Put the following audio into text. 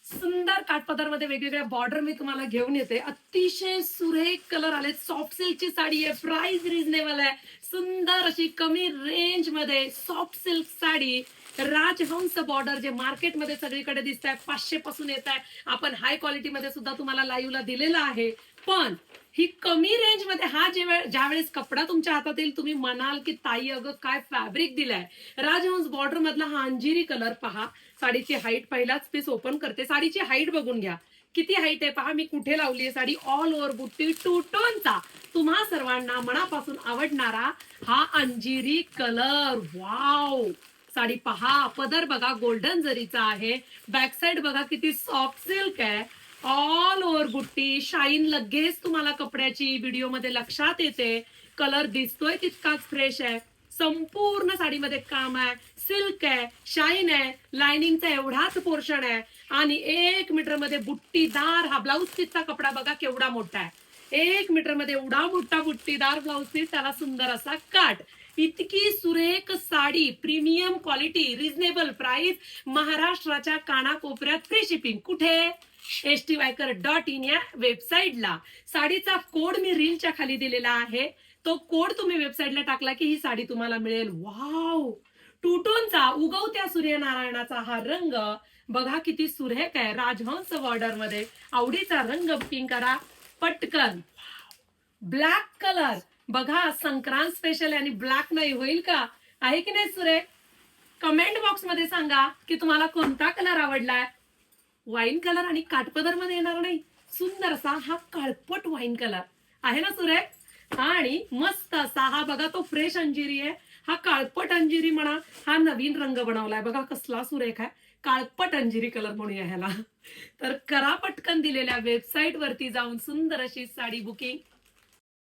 सुंदर काठपदरमध्ये वेगवेगळ्या बॉर्डर मी तुम्हाला घेऊन येते. अतिशय सुरेख कलर आले. सॉफ्ट सिल्कची साडी आहे. प्राइस रिझनेबल आहे. सुंदर अशी कमी रेंज मध्ये सॉफ्ट सिल्क साडी. राजहंस बॉर्डर जे मार्केटमध्ये सगळीकडे दिसत आहे, 500 पासून येत आहे. आपण हाय क्वालिटी मध्ये सुद्धा तुम्हाला लाईव्हला दिलेला आहे. पण ही कमी रेंज मध्ये हा ज्यावेळेस कपडा तुमच्या हातात येईल, तुम्ही म्हणाल की ताई अगं काय फॅब्रिक दिलाय. राजहंस बॉर्डर मधला हा अंजिरी कलर पहा. साडीची हाईट पहिलाच पीस ओपन करते. साडीची हाईट बघून घ्या किती हाईट आहे पहा. मी कुठे लावली आहे साडी. ऑल ओव्हर बुट्टी, टू टोनचा तुम्हा सर्वांना मनापासून आवडणारा हा अंजिरी कलर. वाव, साडी पहा. पदर बघा गोल्डन जरीचा आहे. बॅक साइड बघा किती सॉफ्ट सिल्क आहे. ऑल ओव्हर बुट्टी, शाईन लगेच तुम्हाला कपड्याची व्हिडिओ मध्ये लक्षात येते. कलर दिसतोय तितकाच फ्रेश आहे. संपूर्ण साडीमध्ये काम आहे. सिल्क आहे, शाईन आहे, लाइनिंगचा एवढाच पोर्शन आहे. आणि 1 मीटर मध्ये बुट्टीदार हा ब्लाऊज पीसचा कपडा बघा केवढा मोठा आहे. 1 मीटर मध्ये एवढा मोठा बुट्टीदार ब्लाऊज पीस, त्याला सुंदर असा काठ. इतकी सुरेख sari, premium quality, reasonable price, महाराष्ट्राच्या कानाकोपऱ्यात, फ्री शिपिंग. कुठे? STWacker.in या वेबसाईटला. साडीचा कोड मी रीलच्या खाली दिलेला आहे. तो कोड तुम्ही वेबसाईटला टाकला की ही साडी तुम्हाला मिळेल. वाव, टू टोनचा उगवत्या सूर्यनारायणाचा हा रंग बघा किती सुरेख आहे. राजहंस बॉर्डर मध्ये आवडीचा रंग बुकिंग करा पटकन. ब्लॅक कलर बघा, संक्रांत स्पेशल आणि ब्लॅक नाही होईल का? आहे की नाही सुरेख? कमेंट बॉक्स मध्ये सांगा की तुम्हाला कोणता कलर आवडलाय. वाईन कलर आणि काठपदर मध्ये येणार नाही, सुंदर असा हा काळपट वाईन कलर आहे ना सुरेख. आणि मस्त असा हा बघा तो फ्रेश अंजिरी आहे. हा काळपट अंजिरी म्हणा, हा नवीन रंग बनवलाय बघा कसला सुरेख आहे. काळपट अंजिरी कलर म्हणूया ह्याला. तर करा पटकन दिलेल्या वेबसाईट वरती जाऊन सुंदर अशी साडी बुकिंग.